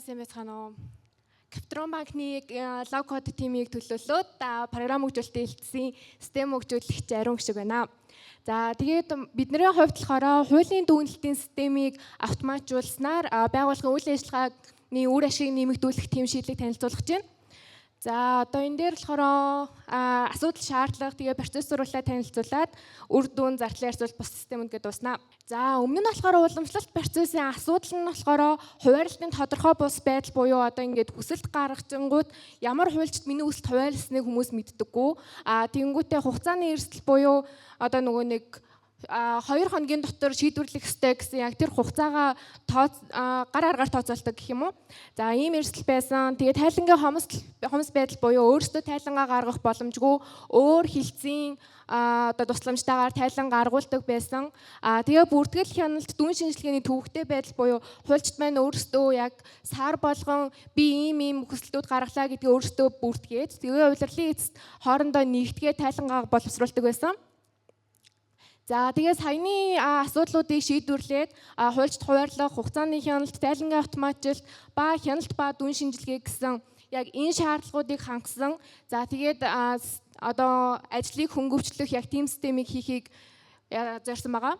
сайн байцгаана уу? Капитрон банкны лог код тимийг төлөөлөөд програм хөгжүүлэлтийн хэлтсийн систем хөгжүүлэгч Ариун гişиг байна. За тэгээд бидний хувьд болохоор хуулийн дүгнэлтийн системийг автоматжуулснаар байгууллагын үйл ажиллагааны үр ашиг нэмэгдүүлэх тийм шийдлийг танилцуулж байна. За одоо энэ дээр болохоор асуудал шаардлага тэгээ процессоруулаад танилцуулаад үр дүн зардлын харьцуулт бус системүүд гэдээ дуусна. За өмнө нь болохоор уламжлалт процессын асуудал нь болохоор хуваарлтын тодорхой бус байдал буюу одоо ингээд хүсэлт гаргачингууд ямар хуульчд миний хүсэлт хуваарлсныг хүмүүс мэддэггүй. Тэнгүүтээ хугацааны эрсдэл буюу одоо нөгөө нэг 2 хоногийн дотор шийдвэрлэх ёстой гэсэн яг тэр хугацаагаа гар аргаар тооцоолдог гэх юм уу. За ийм эрсдэл байсан. Тэгээд тайлангийн хомс байдал буюу өөрсдөө тайлангаа гаргах боломжгүй өөр хилцийн одоо тусламжтайгаар тайлан гаргуулдаг байсан. Тэгээ бүртгэл хяналт дүн шинжилгээний төвөгтэй байдал буюу хуульчид маань өөрсдөө яг сар болгон би ийм хүсэлтүүд гаргалаа гэдгийг өөрсдөө бүртгээд тэгээ улирлын эцэст хоорондоо нэгтгээ тайлангаа боловсруулдаг байсан. За тэгээ саяны асуудлуудыг шийдвэрлээд хуульчид хуваарлах, хугацааны хяналт, тайлангийн автоматжилт ба хяналт ба дүн шинжилгээ гэсэн яг энэ шаардлагуудыг хангасан. За тэгээд одоо ажлыг хөнгөвчлөх яг тийм системийг хийхийг зорьсон байгаа.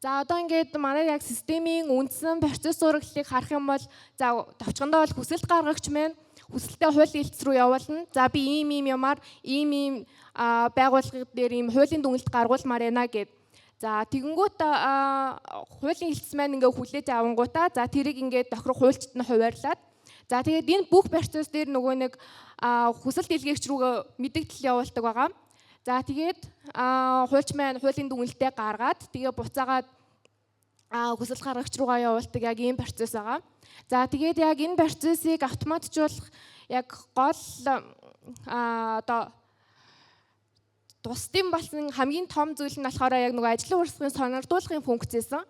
За одоо ингээд манай яг системийн үндсэн процесс урагшлыг харах юм бол за товчхондоо бол хүсэлт гаргагч маань хүсэлтээ хуулийн хэлтс рүү явуулна. За би ийм юмар ийм байгууллага дээр ийм хуулийн дүгнэлт гаргуулмаар байна гэд. За тэгэнгүүт хуулийн хэлтс маань ингээ хүлээж авангуудаа за тэрийг ингээ тохирох хуульчид нь хуваарлаад за тэгээд энэ бүх процесс дээр нөгөө нэг хүсэлт илгээгч рүүгээ мэдээлэл явуулдаг байгаа. За тэгээд хуульч маань хуулийн дүгнэлтээ гаргаад тэгээ буцаагаад хүсэлт гаргагч руугаа явуулдаг яг ийм процесс байгаа. За тэгээд яг энэ процессыг автоматжуулах яг гол одоо тусдын болсон хамгийн том зүйл нь болохоор яг нөгөө ажлын урсгалын сонирдуулахын функцсэн.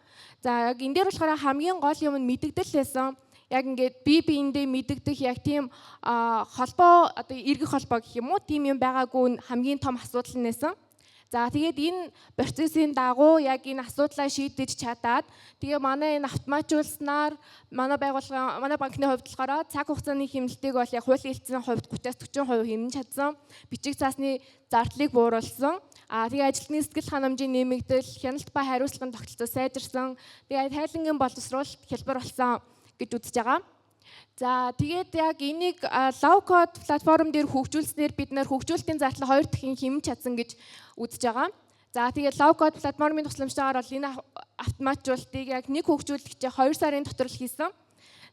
За яг энэ дээр болохоор хамгийн гол юм нь мэддэгдэл байсан. Яг ингээд биендээ мэддэгдэх яг тийм холбоо одоо эргэх холбоо гэх юм уу тийм юм байгаагүй хамгийн том асуудал нээсэн. За тэгээд энэ процессын дагуу яг энэ асуудлаа шийдэж чадаад тэгээ манай энэ автоматжуулснаар манай байгууллага манай банкны хувьд болохоор цаг хугацааны хэмнэлтийг бол яг хуулийн хэлтсийн хувьд 30-40% хэмнэн чадсан. Бичиг цаасны зардлыг бууруулсан. Тэгээ ажилтны сэтгэл ханамжийн нэмэгдэл, хяналт ба хариуцлагын тогтолцоо сайжирсан. Тэгээ тайлангийн боловсруулалт хялбар болсон гэж үзэж байгаа. За тэгээд яг энийг лог код платформ дээр хөгжүүлснээр бид нэр хөгжүүлэлтийн зардал 2 дахин хэмнэн чадсан гэж үзэж байгаа. За тэгээд лог код платформын тусламжтайгаар бол энэ автоматжуулалтыг яг нэг хөгжүүлэгчээ 2 сарын дотор л хийсэн.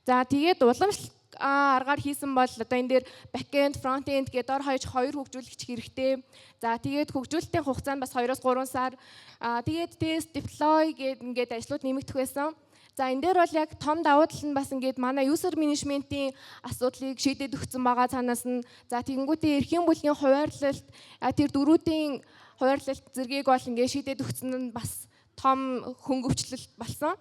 За тэгээд уламжлалт аргаар хийсэн бол одоо энэ дээр backend, frontend гэдэг дор хаяж 2 хөгжүүлэгч хэрэгтэй. За тэгээд хөгжүүлэлтийн хугацаа нь бас 2-3 сар. Тэгээд test, deploy гэдэг ингээд ажлууд нэмэгдэх байсан. За энэ дээр бол яг том давуу тал нь бас ингээд манай user management-ийн асуудлыг шийдээд өгсөн байгаа цаанаас нь за тэгэнгүүтээ эрхийн бүлгийн хуваарлалт тэр дөрүүдийн хуваарлалт зэргийг бол ингээд шийдээд өгсөн нь бас том хөнгөвчлөлт болсон.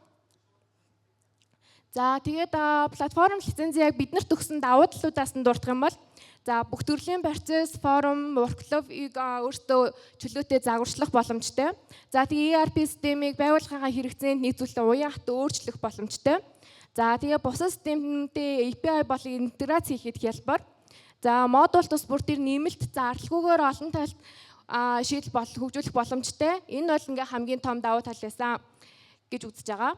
За тэгээд платформ лицензийг яг биднэрт өгсөн давуу талуудаас нь дурдах юм бол за бүх төрлийн процесс, форум, workflow-ыг өөртөө чөлөөтэй загварчлах боломжтой. За тэгээ ERP системийг байгууллагынхаа хэрэгцээнд нийцүүлэн уян хат өөрчлөх боломжтой. За тэгээ бусад системтэй API болон интеграц хийхэд хялбар. За модуль тус бүр тэр нэмэлт зарлалгүйгээр олон талт шийдэл хөгжүүлэх боломжтой. Энэ бол ингээ хамгийн том давуу тал байсан гэж үзэж байгаа.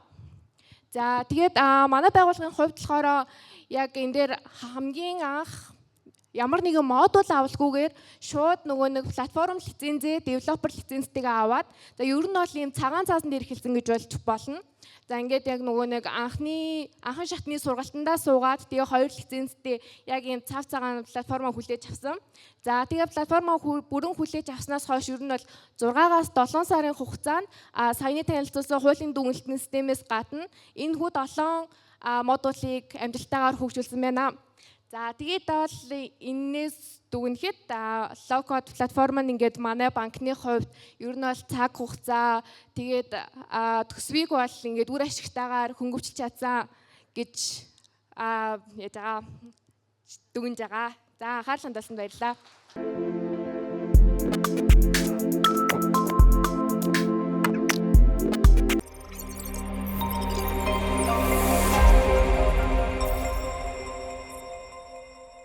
За тэгээд манай байгууллагын хувьд болохоор яг энэ дээр хамгийн анх ямар нэгэн модуль авалгүйгээр шууд нөгөө нэг платформ лицензээ, девелопер лицензтэйгээ аваад за ер нь бол ийм цагаан цаасан дээр эхэлсэн гэж болж болно. За ингээд яг нөгөө нэг анхан шатны сургалтандаа суугаад тэгээ 2 лицензтэй яг ийм цав цагаан платформоо хүлээж авсан. За тэгээ платформоо бүрэн хүлээж авснаас хойш ер нь бол 6-аас 7 сарын хугацаанд саяны танилцуулсан хуулийн дүгнэлтийн системээс гадна энэ хүү 7 модулийг амжилттайгаар хөгжүүлсэн байна. За тэгээд бол энэс дүгнэхэд лог код платформ нь ингээд манай банкны хувьд ер нь бол цаг хугацаа тэгээд төсвийг бол ингээд үр ашигтайгаар хөнгөвчлж чадсан гэж яаж байгаа дүгнэж байгаа. За анхаарал хандуулсанд баярлалаа.